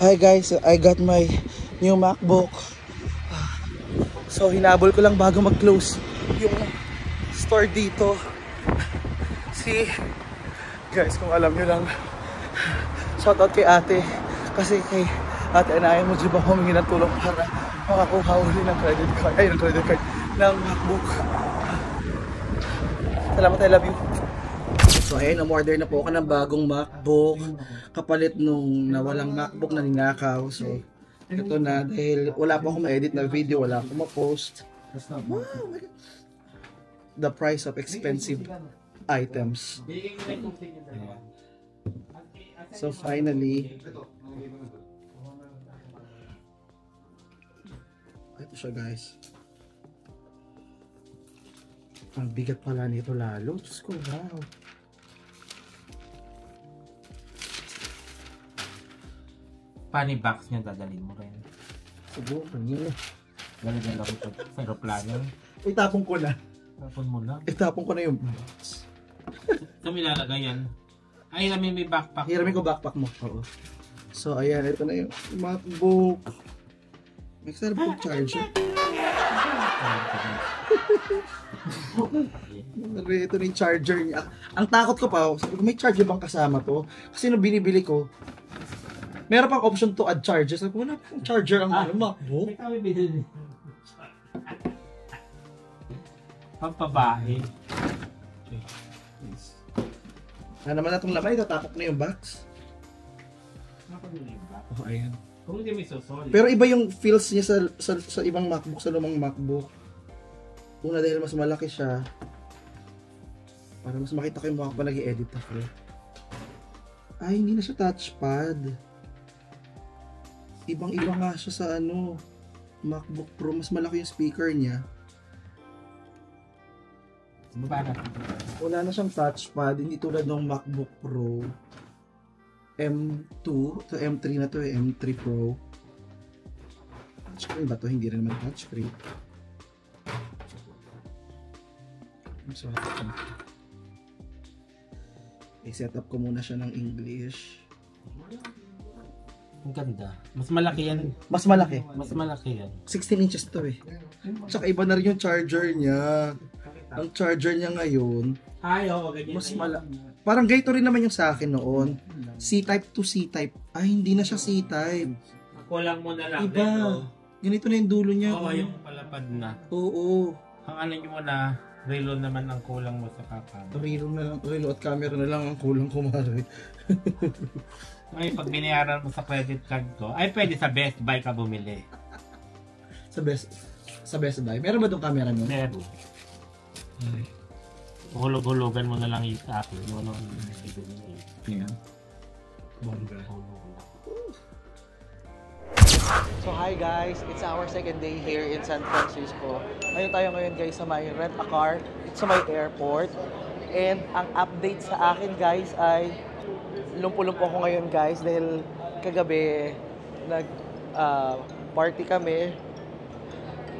Hi guys, I got my new MacBook. So hinabol ko lang bago mag-close yung store dito. See, guys, kung alam nyo lang, shoutout kay ate. Kasi kay ate Anaya mo ba humingi ng tulong para makakuha uli ng credit card, ng MacBook. Salamat, I love you. So ayun, umorder na po ako ng bagong MacBook kapalit nung nawalang MacBook na ninakaw. So ito na, dahil wala po akong ma-edit na video, wala akong ma-post. Wow, the price of expensive items. So finally, ito siya guys. Ang bigat pala nito lalo. Diyos ko, wow. Paano yung box niya dadalhin mo rin? Subukan nyo. Lalagyan ako sa aeroplano. Itapon ko na. Tapon mo na. Itapon ko na yung box. Ito nilalagay yan. Ay, namin may backpack. Hiramin ko backpack mo. Oo. So ayan, ito na yung MacBook. May sarap yung charger. Ito na yung charger niya. Ang takot ko pa, may charger bang kasama to? Kasi nung binibili ko, meron pang option to add charger. Sabi ko, wala pang charger ang MacBook. May kami binili. Pampabae. Na naman na itong laman, itatapok na yung box. Oh, ayan. Kung hindi may solid. Pero iba yung feels niya sa ibang MacBook, sa lumang MacBook. Una dahil mas malaki siya. Para mas makita ko yung mukha pa nag-i-edit ako. Ay, hindi na siya touchpad. Ibang-iba nga siya sa MacBook Pro. Mas malaki yung speaker niya. Wala na siyang touchpad. Hindi tulad ng MacBook Pro M2 to M3 na to, M3 Pro. Touchscreen ba to? Hindi rin naman touchscreen. So, i-set up ko muna siya ng English. Ang ganda. Mas malaki yan. Mas malaki. Mas malaki yan. 16 inches to eh. Tsaka iba na rin yung charger niya. Ang charger niya ngayon, Ay, oo, ganyan. mas malaki. Parang ganito rin naman yung sa akin noon. C-type to C-type. Ay, hindi na siya C-type. Kulang mo na lang. Iba. Ganito na yung dulo niya. Oo, yung palapad na. Oo. Ang ano nyo mo na, relo naman ang kulang mo sa kakam. Relo na lang. Relo at camera na lang ang kulang kumari. Ngayon, pag binayaran mo sa credit card ko, ay pwede sa Best Buy ka bumili. Sa Best Buy. Meron ba itong camera mo? Meron. Hulog-hulugan mo na lang yung akin. Yan. Bongga. So hi guys, it's our second day here in San Francisco. Ngayon guys sa may rent a car sa may airport. And ang update sa akin guys ay lumpo-lumpo ako ngayon guys dahil kagabi nag party kami.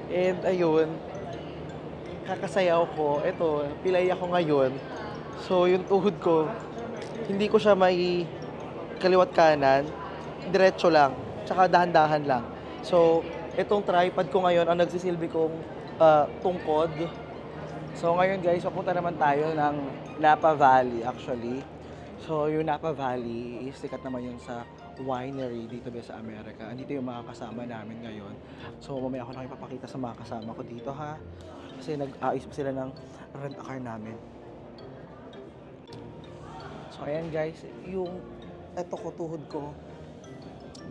And ayun, kakasayaw ko. Ito, pilay ako ngayon. So yung tuhod ko, hindi ko siya may kaliwat kanan, diretso lang. Tsaka dahan-dahan lang. So, itong tripod ko ngayon ang nagsisilbi kong tungkod. So, ngayon guys, papunta naman tayo ng Napa Valley actually. So, yung Napa Valley, sikat naman yun sa winery dito sa Amerika. Andito yung mga kasama namin ngayon. So, mamaya ako na ipapakita sa mga kasama ko dito ha. Kasi nag-aayos pa sila ng rent-a-car namin. So, ayan guys, yung eto ko, tuhod ko,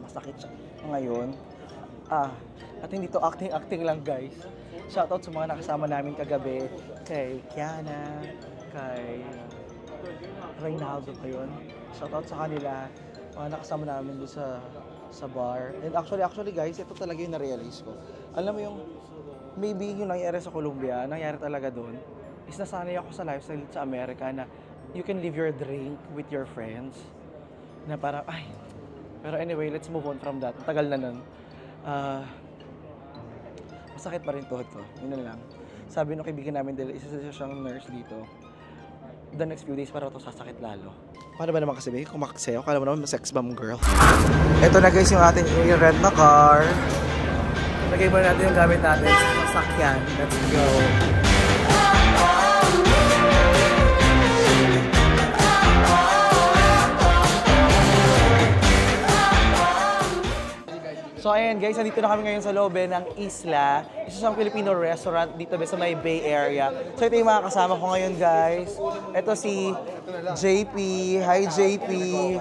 masakit siya ngayon. At hindi to acting lang guys. Shoutout sa mga nakasama namin kagabi. Kay Kiana, kay Reynaldo pa yun. Shoutout sa kanila. Mga nakasama namin doon sa bar. And actually guys, ito talaga yung na-realize ko. Alam mo yung, maybe yung nangyari sa Colombia, nangyari talaga doon, is nasanay ako sa lifestyle sa Amerika na you can leave your drink with your friends. Na parang, ay, pero anyway, let's move on from that. Tagal na nun. Masakit pa rin tuhod ko. Yun na lang. Sabi nung kaibigan namin, dahil isa siyang nurse dito, the next few days para ito sasakit lalo. Paano ba naman kasi ba? Kumaksayo? Kala mo naman sex bomb girl. Ito na guys yung ating i-rent na car. Lagay muna natin yung gamit natin sa sasakyan. Let's go. So ayan guys, nandito na kami ngayon sa loob ng Isla. Isa siyang Filipino restaurant dito sa may Bay Area. So ito yung mga kasama ko ngayon guys. Ito si JP. Hi JP.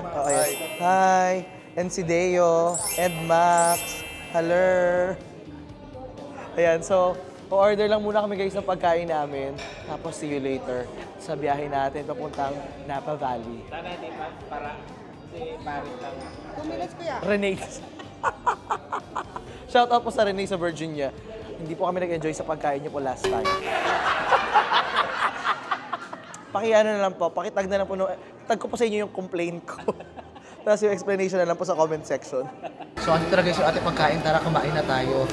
Okay. Hi. And si Deo. And Max. Hello. Ayan, so order lang muna kami guys ng pagkain namin. Tapos see you later sa biyahe natin papuntang Napa Valley. Sana di ba para si Paris lang. 2 minutes kuya. Renee. Shout out po sa Renee sa Virginia. Hindi po kami nag-enjoy sa pagkain niyo po last time. Pakiano na lang po, pakitag na lang po. Tag ko po sa inyo yung complaint ko. Tapos yung explanation na lang po sa comment section. So andito na guys yung ating pagkain. Tara, kumain na tayo.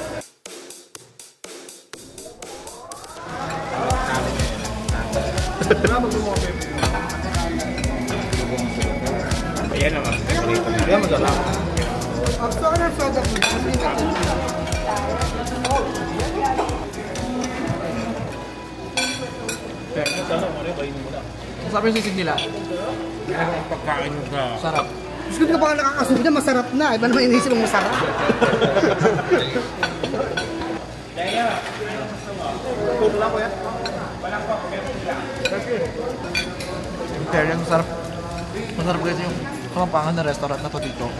Ayan naman. Ayan madala. Gusto ko ng soda po. Sabi yung sisig nila. Ano ang pagkain mo ka? Sarap. Gusto ko pa ka nakakasunod na masarap na. Iba naman inisip mong masarap. Wala ko yan. Kaya masarap. Masarap guys yung kamampangan na restaurant na to dito.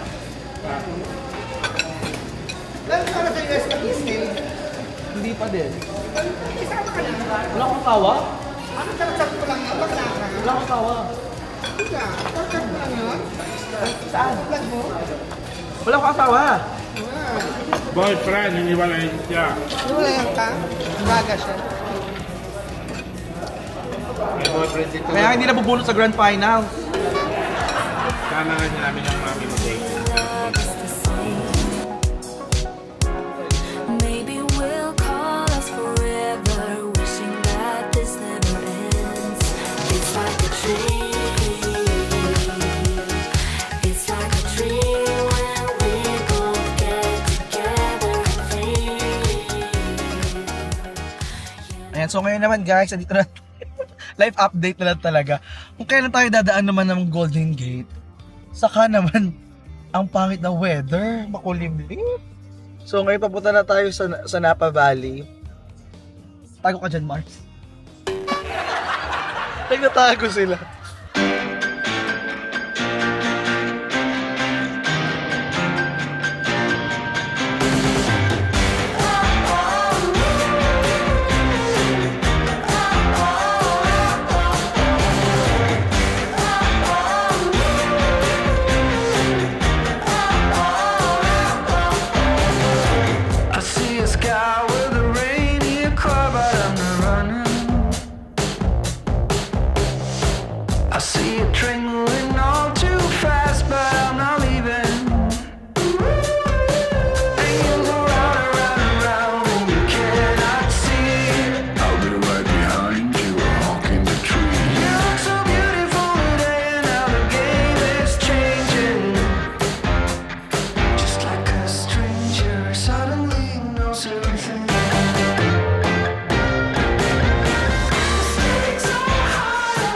Lalo para sa US mag-stay. Hindi pa din. Isama ka lang. Wala akong tawa? Ano sarap ko lang yun? Bakla ka. Wala akong tawa. Wala. Sarap ko lang yun. Saan? Vlog mo. Wala akong asawa. Boyfriend, hiniwalayin siya. Wala yan ka. Baga siya. May boyfriend dito. Kaya hindi nabubunot sa grand final. Sana nga niya namin ang mami mo date. Maybe we'll call us forever, wishing that this never ends. It's like a dream. It's like a dream when we both get together and feel. Ayan, so ngayon naman guys, andito na live update na lang talaga. Kung kailan tayo dadaan naman ng Golden Gate, saka naman ang pangit na weather, makulimlim. So ngayon papunta na tayo sa Napa Valley. Tago ka dyan, Mars. Nagtatago sila. I see a sky with a rainy car, but I'm not running. I see a train moving all too fast, but I'm not leaving. And you go round and round and round, and you cannot see. I'll be right behind you, honking the tree. You look so beautiful today, and now the game is changing. Just like a stranger suddenly knows everything. It's so hard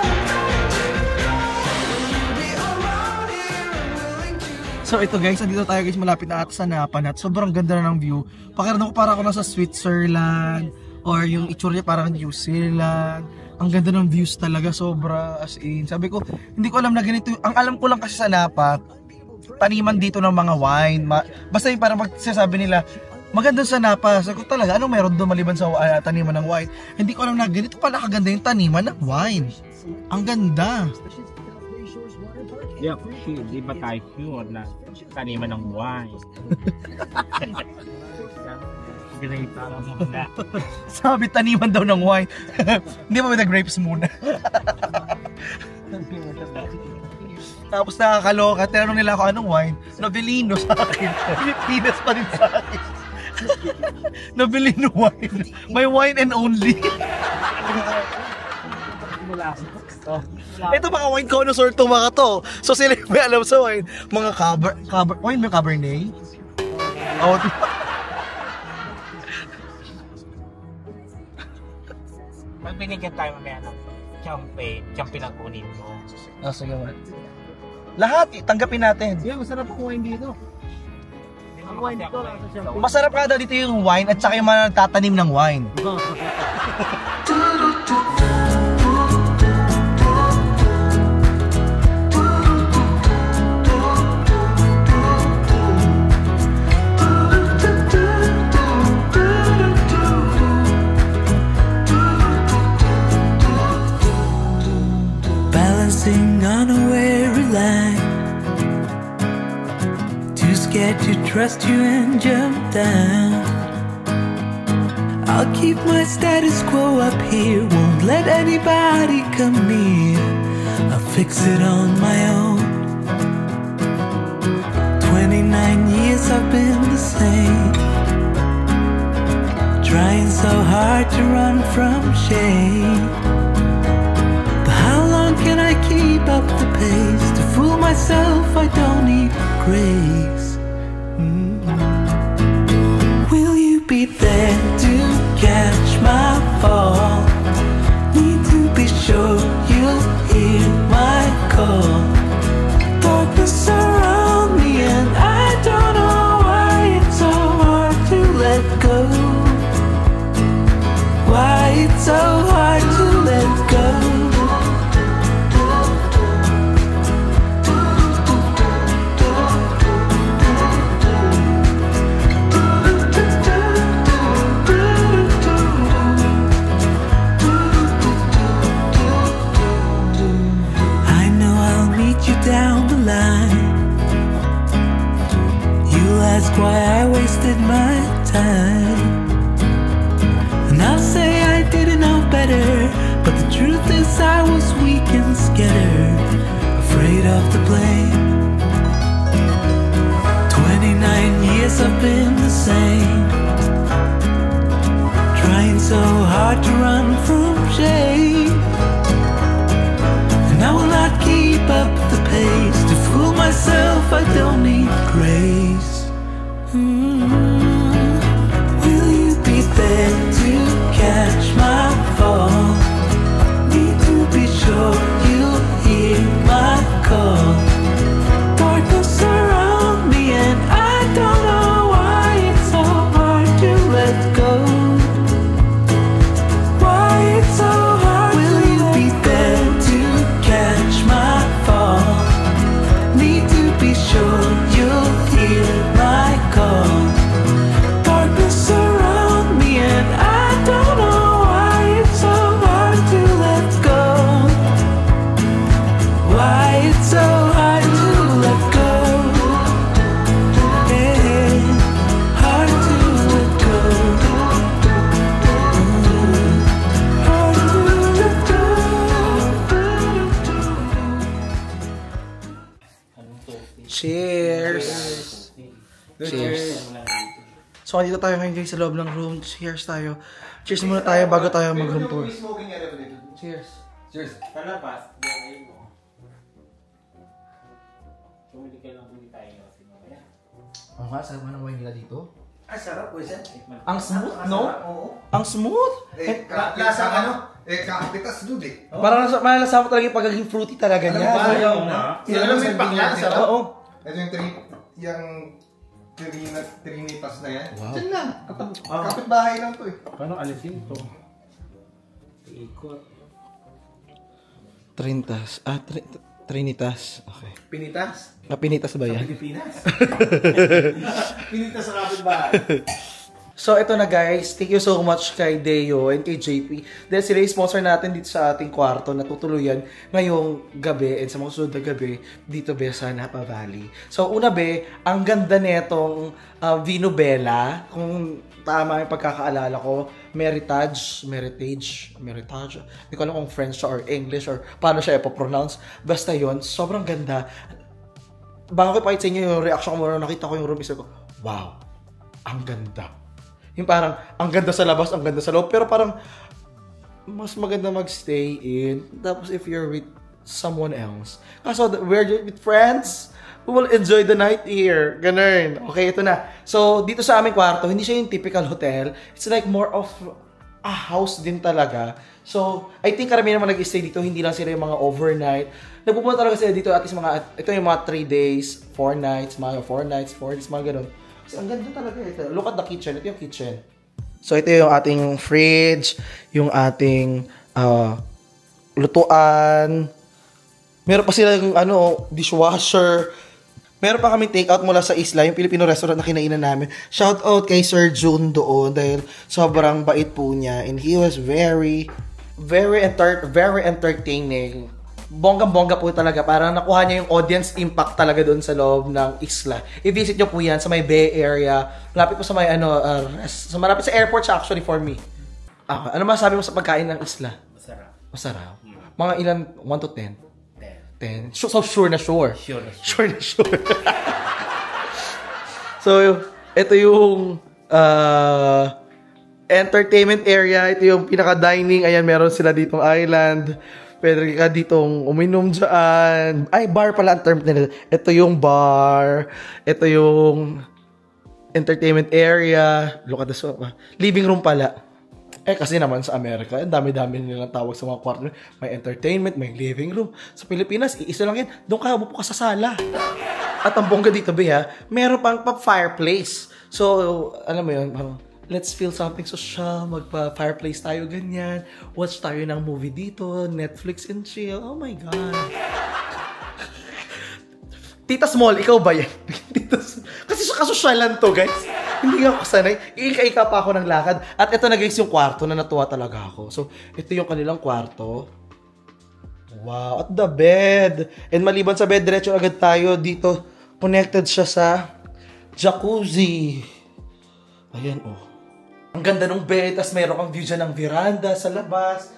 to be around here and willing to. So ito guys, andito tayo guys, malapit na ata sa Napa na. Sobrang ganda na ng view. Pakiramdam ko para ako nasa Switzerland or yung itsura niya parang New Zealand. Ang ganda ng views talaga, sobra as in. Sabi ko, hindi ko alam na ganito. Ang alam ko lang kasi sa Napa, taniman dito ng mga wine. Basta yung parang magsasabi nila, maganda sa Napa. Sabi ko talaga, anong meron doon maliban sa taniman ng wine? Hindi ko alam na ganito pala kaganda yung taniman ng wine. Ang ganda. Yeah, di ba tayo sure na taniman ng wine? Great para mo na. Sabi taniman daw ng wine. Hindi ba may grapes muna? Tapos nakakaloka, tinanong nila ako anong wine. Novelino sa akin. Pilipinas pa rin sa akin. Novelino wine. May wine and only. Ito mga wine connoisseur to mga to. So sila yung may alam sa wine. Mga wine may Cabernet? Oh, Pag binigyan tayo mamaya ng champagne ang kunin mo. sige man. Lahat, tanggapin natin. Yeah, masarap ang wine dito. Ang wine dito lang sa champagne. Masarap nga daw dito yung wine at saka yung mga nagtatanim ng wine. Balancing on a weary line, too scared to trust you and jump down. I'll keep my status quo up here, won't let anybody come near. I'll fix it on my own. 29 years I've been the same, trying so hard to run from shame. Can I keep up the pace? To fool myself, I don't need grace. Will you be there to catch my fall? Need to be sure you'll hear my call. Darkness around me and I don't know why it's so hard to let go. Why it's so hard to let go. Down the line, you'll ask why I wasted my time, and I'll say I didn't know better, but the truth is I was weak and scared, afraid of the blame. 29 years I've been the same, trying so hard to run from shame. I will not keep up the pace. To fool myself, I don't need grace. Will you be there to catch my fall? Need to be sure you'll hear my call. Darkness around me and I don't know why it's so hard to let go. Why it's so hard. Will you be there to catch my fall? Need to be sure you'll hear my call. Darkness around me and I don't know why it's so hard to let go. Why it's so hard to let go. Yeah, hard to let go. Hard to let go. Cheers! Cheers! So, dito tayo ngayon guys sa loob ng room. Cheers tayo. Cheers muna tayo bago tayo mag-room tour. Cheers! Cheers! Sa labas, diyan mo. Tumili ka lang kung tayo kasi mamaya. Oo nga, sarap nga ng wine nila dito. Sarap po siya. Ang smooth, no? Oo. Ang smooth! Lasa ano? Kakapitas doon eh. Parang malalasawa talaga yung pagiging fruity talaga niya. Ayaw nga. Alam mo yung panglasa? Oo. Ito yung trinitas na yan. Wow. Diyan lang. Kapit-bahay lang to eh. Paano alisin ito? Ikot. Trinitas. Okay. Pinitas? Pinitas ba yan? Pilipinas? Pinitas sa kapit-bahay. So, ito na guys. Thank you so much kay Deo and kay JP. Dahil sila yung sponsor natin dito sa ating kwarto na tutuluyan ngayong gabi and sa mga susunod na gabi dito be sa Napa Valley. So, una be, ang ganda netong Vino Bella. Kung tama yung pagkakaalala ko, Meritage. Hindi ko alam kung French siya or English or paano siya ipopronounce. Basta yon, sobrang ganda. Bago ko ipakita sa inyo yung reaction ko muna nakita ko yung room, isa ko, wow, ang ganda. Yung parang, ang ganda sa labas, ang ganda sa loob, pero parang, mas maganda magstay in. Tapos if you're with someone else. Kaso we're with friends, we will enjoy the night here. Ganun. Okay, ito na. So, dito sa aming kwarto, hindi siya yung typical hotel. It's like more of a house din talaga. So, I think karamihan naman nag-stay dito, hindi lang sila yung mga overnight. Nagpupunta talaga sila dito at least ito yung mga 3 days, 4 nights, mga 4 nights, 4 days, mga ganun. So, ang ganda talaga ito. Look at the kitchen. Ito yung kitchen. So, ito yung ating fridge, yung ating lutuan. Meron pa silang dishwasher. Meron pa kami take out mula sa isla, yung Filipino restaurant na kinainan namin. Shout out kay Sir June doon dahil sobrang bait po niya. And he was very entertaining. Bonggang-bongga po talaga. Parang nakuha niya yung audience impact talaga doon sa loob ng isla. I-visit nyo po yan sa may Bay Area. Malapit po sa may malapit sa airport siya actually for me. Ano masabi mo sa pagkain ng isla? Masarap. Mga ilan? 1 to 10? 10. So sure na sure. Sure na sure. So, ito yung entertainment area. Ito yung pinaka-dining. Ayan, meron sila ditong island. Pwede ka ditong uminom dyan. Ay, bar pala ang term nila. Ito yung bar. Ito yung entertainment area. Look at the sofa. Living room pala. Kasi naman sa Amerika, ang dami-dami nilang tawag sa mga kwarto. May entertainment, may living room. Sa Pilipinas, iisa lang yan. Doon ka, umupo ka sa sala. At ang bongga dito, meron pang fireplace. So, alam mo yun, let's feel something social, magpa-fireplace tayo ganyan, watch tayo ng movie dito, Netflix and chill. Oh my God. Tita Small, ikaw ba yan? Kasi kasosyalan to, guys. Hindi ako sanay. Ika-ika pa ako ng lakad. At ito na guys yung kwarto na natuwa talaga ako. So, ito yung kanilang kwarto. Wow, at the bed. And maliban sa bed, diretso agad tayo dito. Connected siya sa jacuzzi. Ayan, oh. Ang ganda ng bed, tas meron kang view dyan ng veranda sa labas.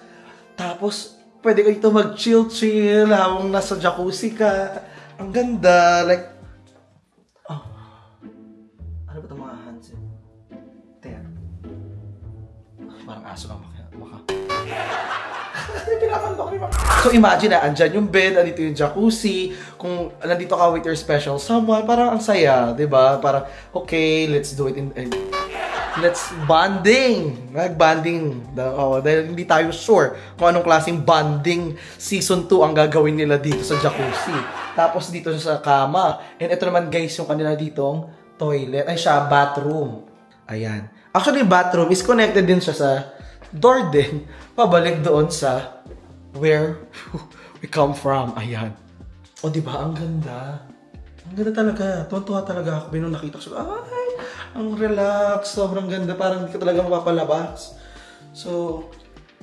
Tapos, pwede ka dito mag-chill-chill habang nasa jacuzzi ka. Ang ganda, like, ano ba ito mga hands? Parang aso lang So imagine na, andyan yung bed, andito yung jacuzzi, kung nandito ka with your special someone, parang ang saya, diba? Parang, okay, let's do it let's bonding. Mag-bonding. Dahil hindi tayo sure kung anong klaseng bonding season 2 ang gagawin nila dito sa jacuzzi. Tapos dito sa kama. And ito naman guys, yung kanila ditong toilet. Ay siya, bathroom. Ayan. Actually, bathroom is connected din siya sa door din. Pabalik doon sa where we come from. Ayan. O diba, ang ganda. Ang ganda talaga. Tuwan-tuwa talaga ako. Binong nakita ko. Ay! Ang relax, sobrang ganda, parang hindi ka talaga mapapalabas. So,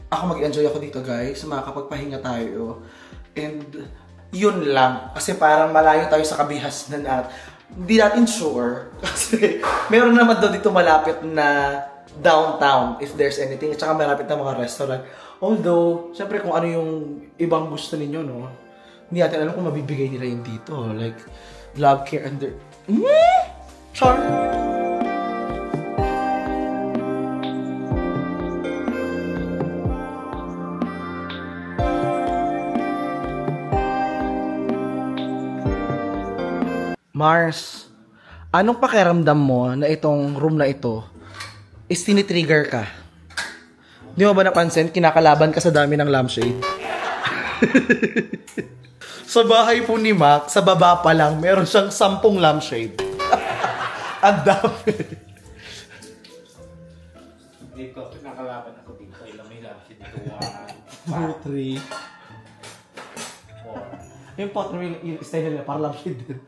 ako mag-enjoy ako dito guys, makakapagpahinga tayo. And, yun lang. Kasi parang malayo tayo sa kabihasnan at hindi natin sure. Kasi, meron naman daw dito malapit na downtown, if there's anything. At saka malapit na mga restaurant. Although, syempre kung ano yung ibang gusto ninyo, no? Hindi natin alam kung mabibigay nila yun dito. Like, love care and their... Char! Mars, anong pakiramdam mo na itong room na ito is tinitrigger ka? Di mo ba napansin, kinakalaban ka sa dami ng lampshade? Sa bahay po ni Mac, sa baba pa lang, meron siyang 10 lampshade. Ang dami. Dito, kinakalaban ako dito. Ilang may lampshade dito. 1, 2, 3, 4. Yung pottery, yung style nila, parang lampshade din.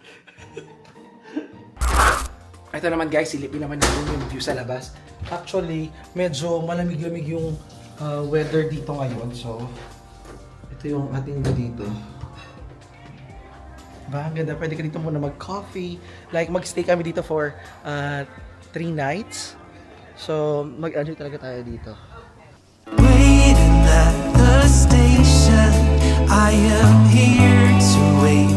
Ito naman guys, silipin naman natin yung view sa labas. Actually, medyo malamig-lamig yung weather dito ngayon. So, ito yung ating dito. Diba? Ang ganda. Pwede ka dito muna mag-coffee. Like, mag-stay kami dito for 3 nights. So, mag-enjoy talaga tayo dito. Waiting at the station, I am here to wait